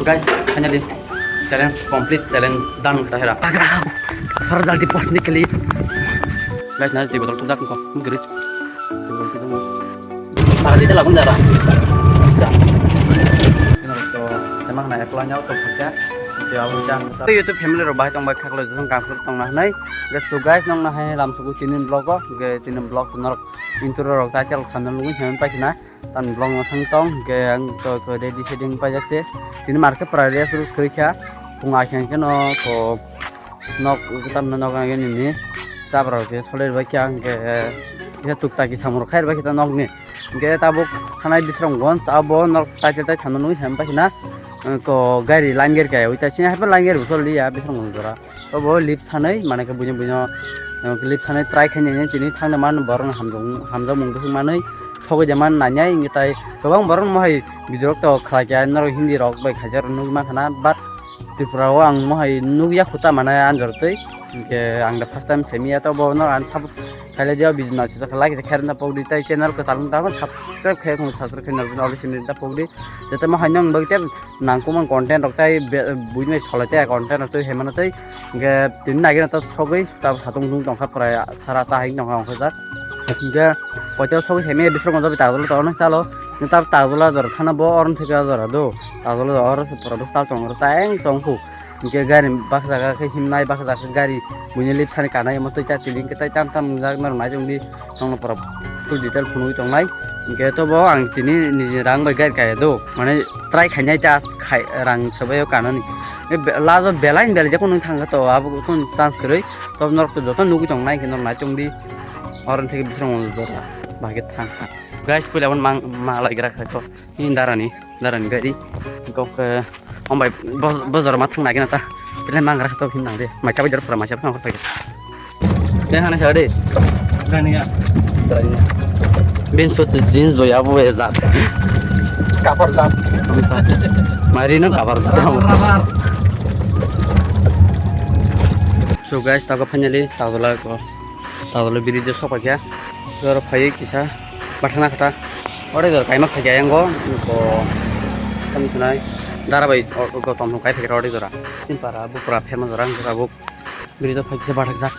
guys, finally challenge complete, challenge done kata hera. Pagrau, harus jadi pos ni kali. Guys, nanti botol tu dak kau, mungkin. Para di dalam darah. Ini tu, memang nak apply nya tu kerja. Dia ucap. YouTube family robai tong baik kalau tu tong tong nah nai. Guys, nong nah hai lam suku tinin blog ko, tinin blog tu nor intro rok ta chal khanan lungun hemen pa sina. Tan blog sang tong ang to ready setting pa jakse. Tini market praria terus kerja. Punga kyan ke no ko nok kita menok kan ini. Tabra ke soler ba kyang ke kita tukta ki samur khair ba kita nok ni. Ke tabuk khanai disrong gons abo nok ta ta khanan lungun hemen pa sina. Ko gari langer kaya uita sini apa langer usol dia bisa mengurus. तो वो lip सानै माने के बुझे lip सानै try खायनाय दिनै थांनो मान बरन हामजा मुंदो मानै सबै जमान नायनाय इंगिताय गोबां बरन महै भिडिअ तो खालाया नर हिन्दी रक बाय खाजार नुमा खाना बाट त्रिपुराव आं महै नुया खुता माने आनजरतै के आं दा फर्स्ट टाइम सेमिया तो बरन आन सब खाले दिया बिजनेस तो खाला के खेरना पौडी तै चैनल को तालुं ताबो सब्सक्राइब खाय को सब्सक्राइब खाय नरबिन अलि सिन दा पौडी जते म हायनों बगते नांकुमन कंटेंट रक्ताय बुइनै सलायते कंटेंट रक्ताय हेमानतै के दिन नागिर त सबै ता सातुं दुं तंखा प्राय सारा ता हाय नंगा अंख जा के पयता सबै हेमे बिसर गंजा तागल त न चालो ता तागला जर थाना बो अरन थेका जरा दो तागल और पर ता तंगर तांग तंखु के गारि बाख जागा के हिमनाय बाख जागा गारि बुइनै लिप सानै कानाय मते ता तिलिं के ताय ताम जाग नर नाय जोंनि तंग पर फुल डिटेल फुनुय तंनाय के तो बो आं तिनि निजे रां बाय गारि काय दो माने ट्राई खायनाय ता खाय रां सबाय कानानि लाजो बेलाइन बेले जको नों थांगा तो आबो कोन चान्स करै तो नर तो जतो नुगु तंनाय के नर नाय जोंनि अरन थेके बिसरं जरा बागे थां गाइस पयलावन मा लायग्रा खायखो दारानि गारि गक ओमबाय बाजार मा थांना गेना ता बिलाय मांग्रा खतो फिन दे माइसा बाजार फरा माइसा फांखर फैगोन दे हाना साडे गानिया बेन सोत जीन्स दो याबो जात कापर जात मारी न कापर जात सो गाइस ताको फाइनली तागला बिरि जे सपाया जर फायै किसा बाथाना खता अरे जर काइमा फाया यांगो को तमसनाय दाराबाई को तम काय फेर अरे जरा सिमपारा बुकरा फेमस रंग जरा बुक बिरि तो फाइसे बाथक जात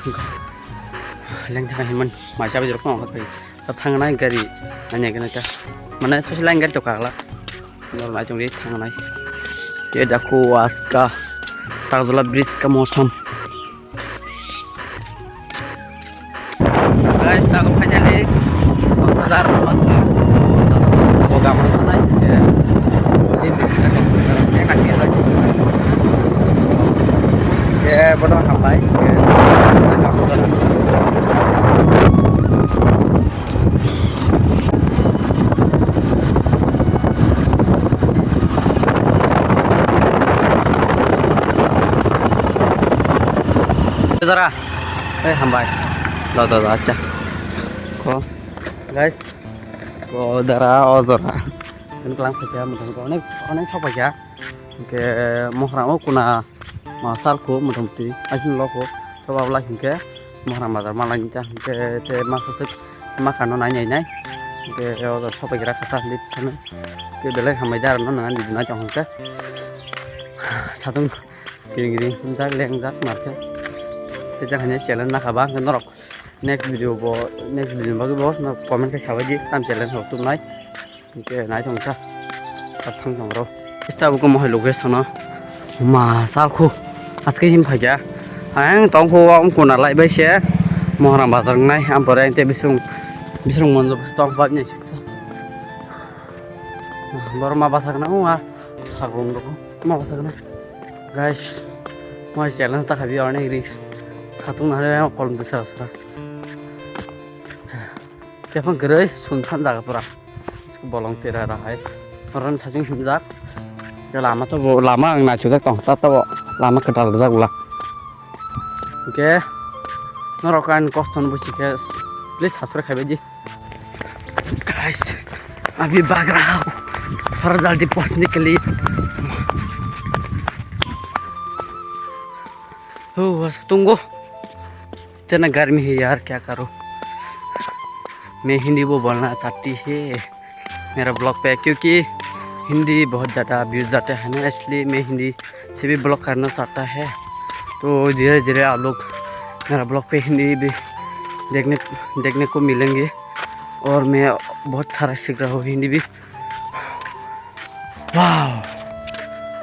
लें थाखा हिमन माइसा बाजार फुङाव फै त थांनाय गारि नायनाय गनता माने ससे लाइन गारि तो कागला नरनाय जोंनि थांनाय ये देखो आज का तागला ब्रिज का मौसम guys tago finally 10,000 tago gambar sana ya boleh ya kasih lagi ya bodoh sampai agak mudah Saudara sampai lo aja kok guys kok darah odora kan kelang saja mudah-mudahan onek sapa ya ke mohram kuna masalku mudah-mudahan ajun loko coba lah hingga mohram bazar malang cah ke te masuk makan nanya ke odor sapa kira kata lip sana ke belai hamai jaran dengan di dina jong ke satu gini jak lengjak market kita hanya challenge nak abang kan norok next video bagi bos na comment ke sawaji tam challenge ho tum nai ke nai thong sa ta thang thong ro ista bu ko mo location ma sa khu aske him phaja ang tong khu am kuna lai bai se mohram bazar nai am pore ante bisrung mon tong pat ni borma basak na wa sagum ro ma basak na guys mo challenge ta khabi orne risk खातुं नारे कलम दसा सरा केफां गरै सुनसान जागाफोरा बलं तेरा राहाय run साजों हिमजाक के लामा तो लामा आं नाचुगा कंता तो लामा कटाल जागला के नरकान कस्तन बुसिके प्लीज सब्सक्राइब खाबेजी गाइस अभी भाग रहा हूं थोड़ा जल्दी पहुंचने के लिए tunggu इतना गर्मी है यार क्या करो मैं हिंदी वो बोलना चाहती है मेरा ब्लॉग पे क्योंकि हिंदी बहुत ज़्यादा व्यूज़ जाते हैं ना, इसलिए मैं हिंदी से भी ब्लॉग करना चाहता है। तो धीरे धीरे आप लोग मेरा ब्लॉग पे हिंदी भी देखने को मिलेंगे और मैं बहुत सारा सीख रहा हूँ हिंदी भी। वाह,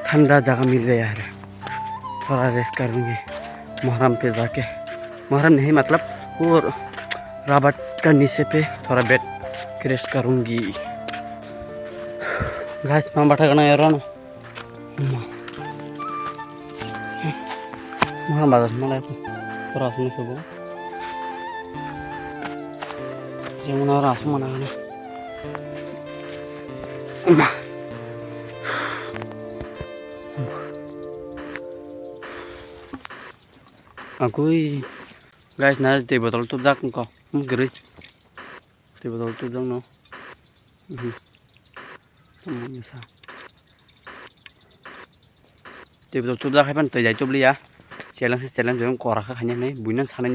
ठंडा जगह मिल गया है, थोड़ा रेस्ट करूँगी मुहर्रम पे जाके। मुहर्रम नहीं मतलब वो राबत का नीचे पे थोड़ा बैठ के रेस्ट करूँगी। घास में बैठा करना यार ना महान बाजार मलाई थोड़ा सुन के वो जेमन और आसू मना करना कोई guys ना ते बोतल तो जाक को गरे ते बोतल तो जाओ ना ते बोतल तो जाक है पन ते जाय चोबली या challenge जो को रखा खाने नहीं बुइना साने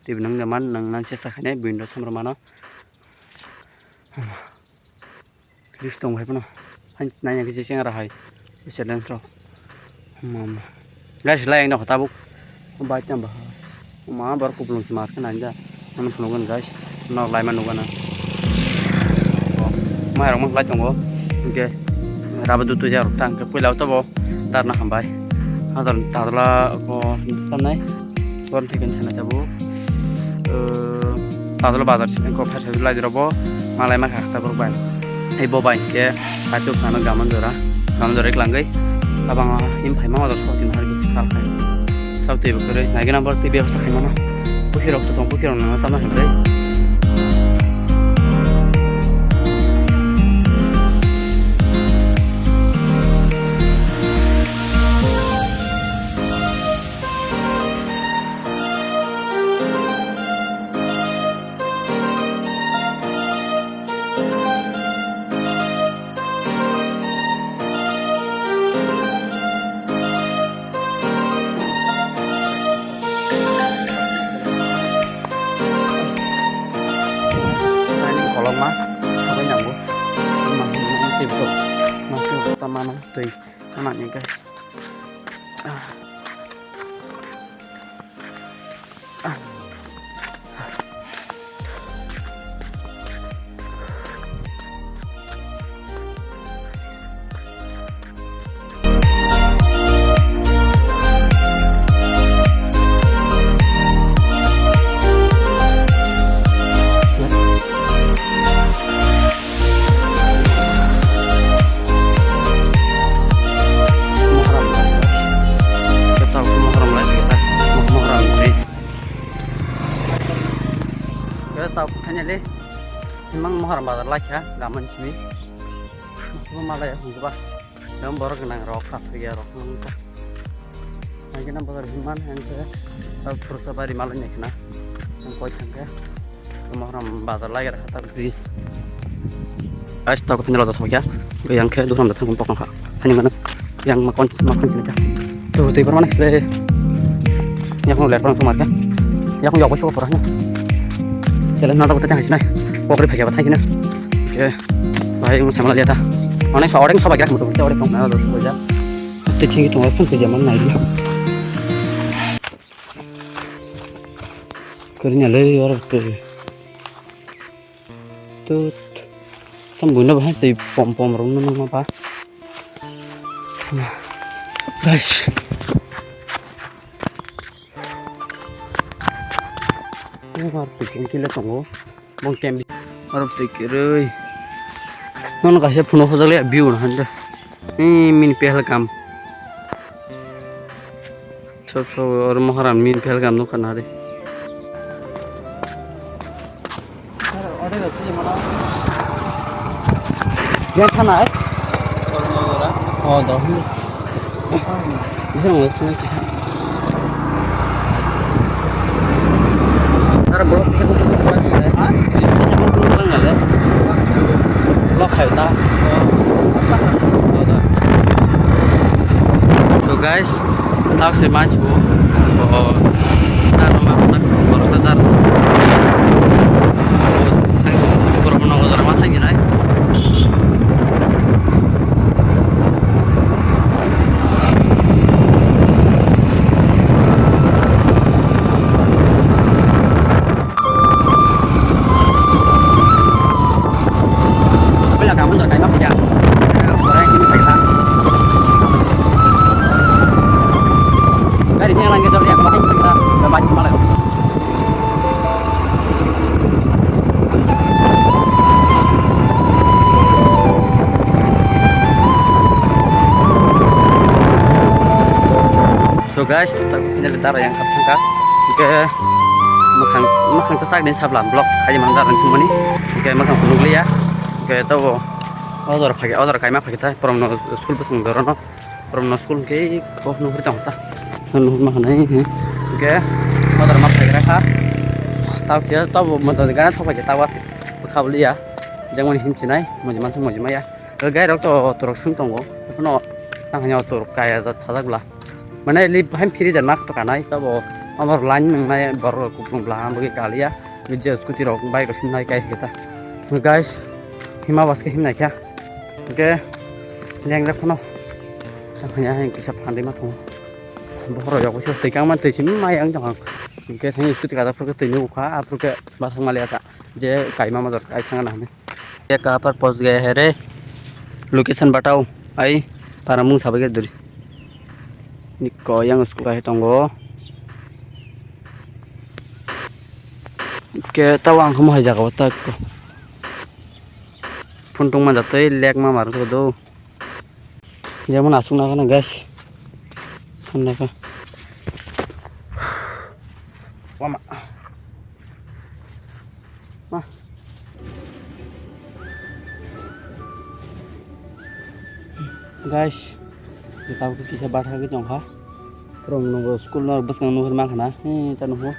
ते नंग नमान नंग नंग चेष्टा खाने बुइना समरमाना लिस्ट दं है पन हंस नाया के जेसें रहा है challenge रो guys लाइन ना होता बुक बात चंबा मां बार को ब्लूस मार के ना जा हम सुनोगन गाइस ना लाइमान नुगन मा रंग ला चंगो के राबा दुतु जा रंग के पहिलाव तो बो तारना हमबाय आदर तादला को तनाय कोन थिगन छना जाबो तादला बाजार से को फासे ला जरबो मालाय मा खाखता बरबाय ए बोबाय के आचो खाना गामन जरा लांगै abang im phai ma da so tin har bi kal khai sau te bukre nagi number te be khai mana pukir ok to pukir na ta na hemre mana tuh anaknya guys tau kanya le memang muharram bazar lah ya gaman sini malah ya coba dalam baru kena rok ya rok nungka lagi na bazar himan yang saya tahu berusaha bari malahnya kena yang kau cangga muharram bazar lah ya kata bis guys tahu kepenjara atau ya yang kayak dulu datang kumpul kah hanya mana yang makan sini aja tuh permana sih yang mau lihat orang tuh marga yang mau jawab siapa orangnya jalan nada kita tengah sini, pokoknya pakai apa sini, oke, baik mau sama lihat orang seorang sobat gerak motor kita orang pengen ada sebuah jam, tinggi tuh orang ke zaman naik lah, kerja lagi orang tuh bunuh bahas di pom rumah nama apa, guys. Harus bikin kilo tunggu, bang kembi, harus pikir, mana kasih punuh saja lihat view nanti, ini min Pahalgam, so orang Muharram min Pahalgam tu kan ada. Dia mana? Oh, dah. Bisa nggak sih kisah? Nara blok kita bukan lagi ya. Kita bukan lagi ya. Blok kita. So guys, tahu sih maju. Oh, kita rumah kita baru sadar. Oh, kurang menunggu dalam masa gini. So guys, tak final tar yang kapsangka. Oke, makan kesak dan sablam blok aja mandaran semuanya. Oke, makan penuh ya. Oke, tahu. Order pakai mah kita from no school pas ngorono. From no school ke kok no bertang ta. Nuh makan ini. Oke, order mah pakai reka. Tahu kia tahu mata negara tahu pakai tawas. Kabel ya. Jangan himcinai, mau ya. Guys, dokter turun sung tunggu. No, hanya turun kayak cadag lah. Mana lip hem kiri dan mak to kanai tahu. Amar lain mengenai baru kupung belakang bagi kali ya. Bija skuti rok baik rosin naik kayak kita. Guys, hima was ke himna kya. Oke, yang dak kono. Hanya yang bisa pandai mah tuh. Baru ya aku sih tegang mah tuh sih mayang jangan. Oke, saya skuti kata perlu tanya uka, perlu ke bahasa Malaysia. जे काइमा मदर आई थांगा ना हमें ये कहाँ पर पहुंच गए हैं रे लोकेशन बताओ आई तारा मुंह साबे के दूरी निको yang उसको कहे तंगो के तवांग हम है जगह बता को फुंटुंग में जाते लेक में मारो तो दो जेमन आसुक ना का गैस ठंडा का वामा guys, kita aku kisah baca gitu nggak? From nunggu school nunggu bus nunggu rumah kana, kita nunggu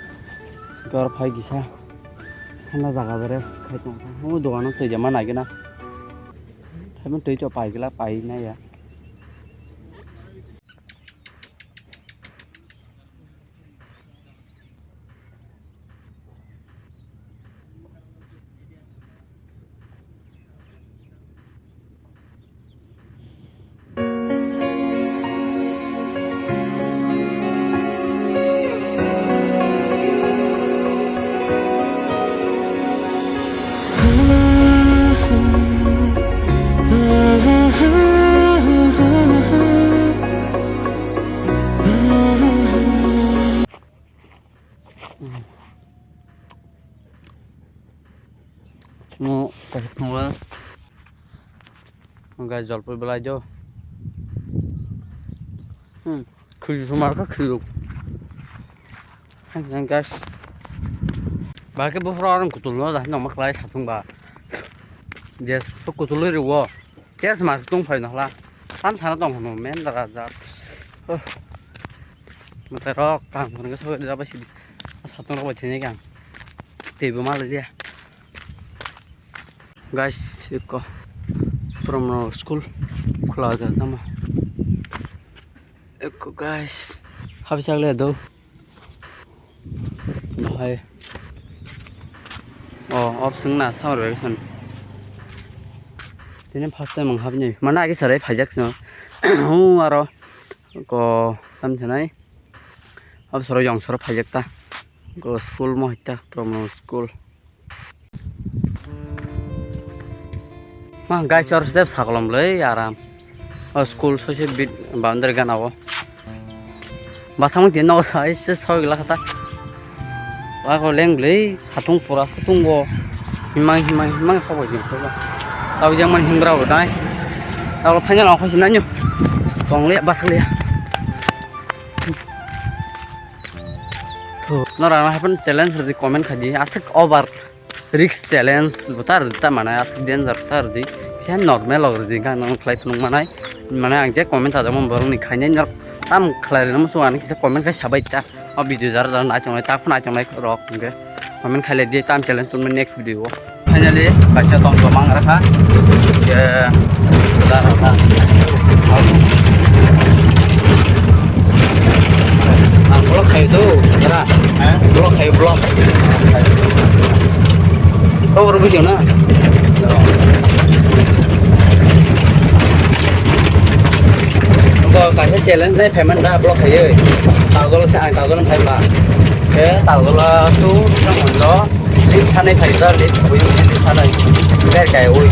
keluar pagi kisah, karena jaga beres kayak nunggu, nunggu doang tuh zaman lagi na, tapi tuh itu pagi lah pagi na ya. Mau kasih pengawal guys jual pun belajar kudu semar ka kudu yang guys bagi beberapa orang kutul lo dah nama kelas satu mbak jes tu kutul lo riwo dia semar tung fai nak lah tam sana tong hono men darajar mata rok kang kan ke so apa sih satu rok bacanya kang tiba malah dia guys iko from school खुला था तमा iko guys habis agle do hai option na sao rồi son thế nên phát ra mong hấp nhỉ mà nãy cái sợi phải chắc nữa aro có tâm thế này hấp sợi dòng sợi phải chắc ta có school mà ta from school mah guys harus step saklom lei aram school sosial bit boundary gan awo bathang tin no sai se soi la kata ako leng lei satung pura satung go himang sawo jing so tau jang man hingrau dai tau phanya lo khosin nanyo tong le bas le to nora ma happen challenge di comment khaji asik over risk challenge butar ta mana asik danger tar di sen normal or di kan nong klai phung manai mana ang je comment ada mon borong ni khanya nyar tam klai nam so an kisa comment ka sabai ta o video jar jar na chong ta phuna chong lai rok nge comment khale di tam challenge tun next video finally baca tong tomang rakha ke dar rakha blok kayu tu kira blok kayu blok kau baru bisa na có cái challenge này phải mình ra block thấy ơi tao có sẽ tao có thấy là cái tao có tu trong một gió đi thanh này phải ra đi với những cái thanh này cái ui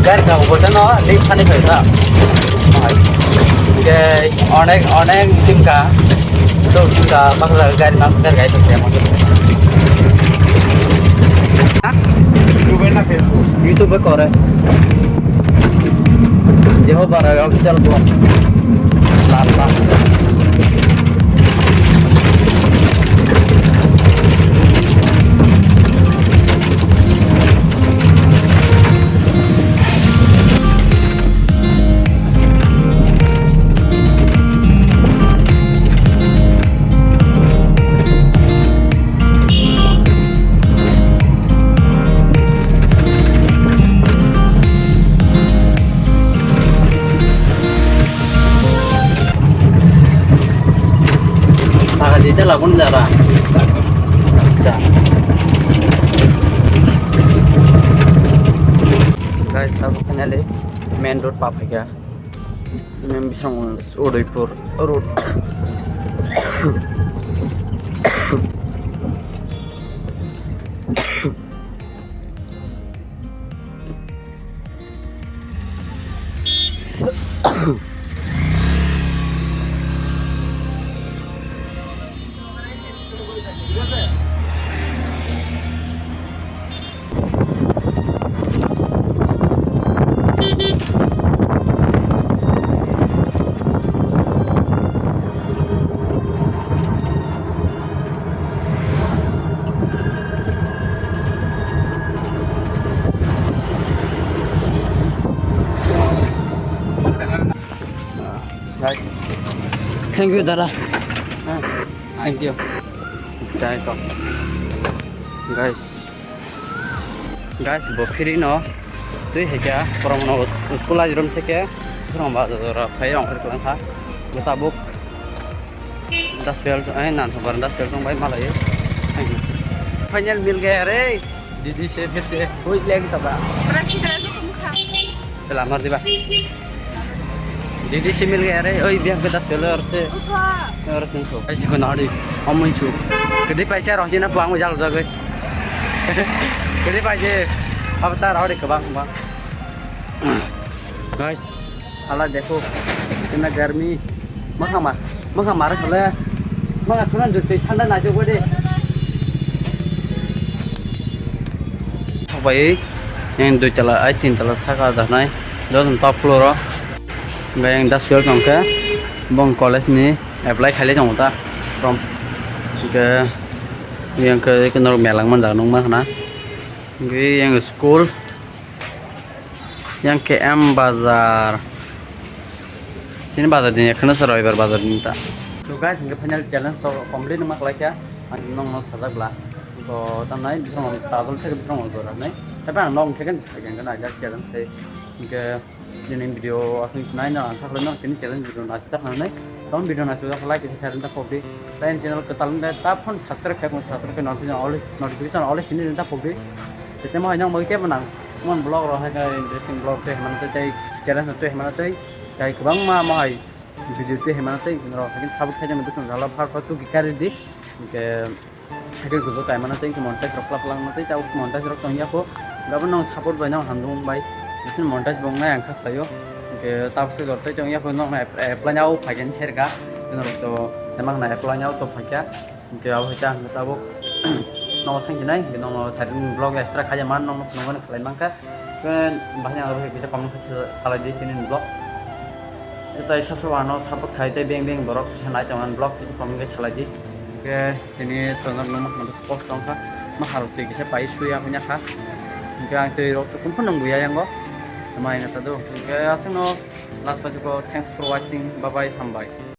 cái tao có cho nó đi thanh này phải ra cái onek tim cả tu tim cả bắt là cái thực tế mà YouTube có đấy Jehovah official blog. kita lakukan darah. Guys, aku kenal main road papa ya. Ini bisa Udaipur road. Guys, thank you Dara. Thank you. Jai ko. Guys, bofiri no. Tuh hekya, orang no sekolah di rumah hekya. Orang baca orang kaya orang kerja kan. Kita buk. Das fail, nan sabar das fail baik malah ya. Thank you. Final mil gaya re. Didi se फिर से कोई लेगी तब. Selamat tiba. Didi se mil gaya re. Oi biar kita seller se. Harus nih. Asyik kau nari. Amun cu. Kedi paisa roh sini puang ujal jaga. Kedi paisa. Apa tak rawat ke bang. Guys, halat देखो कितना गर्मी मखा चले मखा सुना जो ठंडा ना जो बोले भाई yang 2 tala 3 tala saka dah nai don top floor yang 10 floor nongke bong college ni apply khali jong ta from ke yang ke nor melang man nong ma na yang school yang KM Bazar. Ini bazar ini kena serai bazar ini tak. So guys, ini final challenge so complete nama kelak ya. Nong sajak lah. So tanai bisa nong tadul terus bisa nong zoran nih. Tapi nong tekan kan aja challenge saya. Ini ini video asing senai na antara nong ini challenge video nasi tak nih. Tahun video nasi tak like isi kalian tak kopi. Lain channel ketalan deh. Tapi subscribe ke notification oleh sini tak kopi. Jadi mau yang mau kita menang. Mon blog rồi hay cái interesting blog thế mà nó tới challenge nó tới mà nó tới cái băng mà mọi video thế mà nó tới rồi cái sao cái cho mình tôi là phát phát tu cái đi cái cái mà nó tới cái montage rock lang nó tới cháu montage rock trong nhà phố gặp nó support với nhau hàng đông bay cái montage bông này khác thấy không cái tao sẽ gọi tới trong nhà phố nó này apply nhau phải cái share cả rồi to xem mang này apply nhau to phải cái áo hay chăng tao bốc nomor thank you nih, nomor tadi blog extra kaja man nomor kalian mangka kan banyak orang bisa komunikasi salah di sini blog itu sesuatu warna support kaitai beng borok sana jangan blog bisa komunikasi salah di ke ini nomor support tongka maharus bisa pai suya punya kah yang dari waktu pun nunggu ya yang go main itu tuh ke asing no last pas thanks for watching bye bye sampai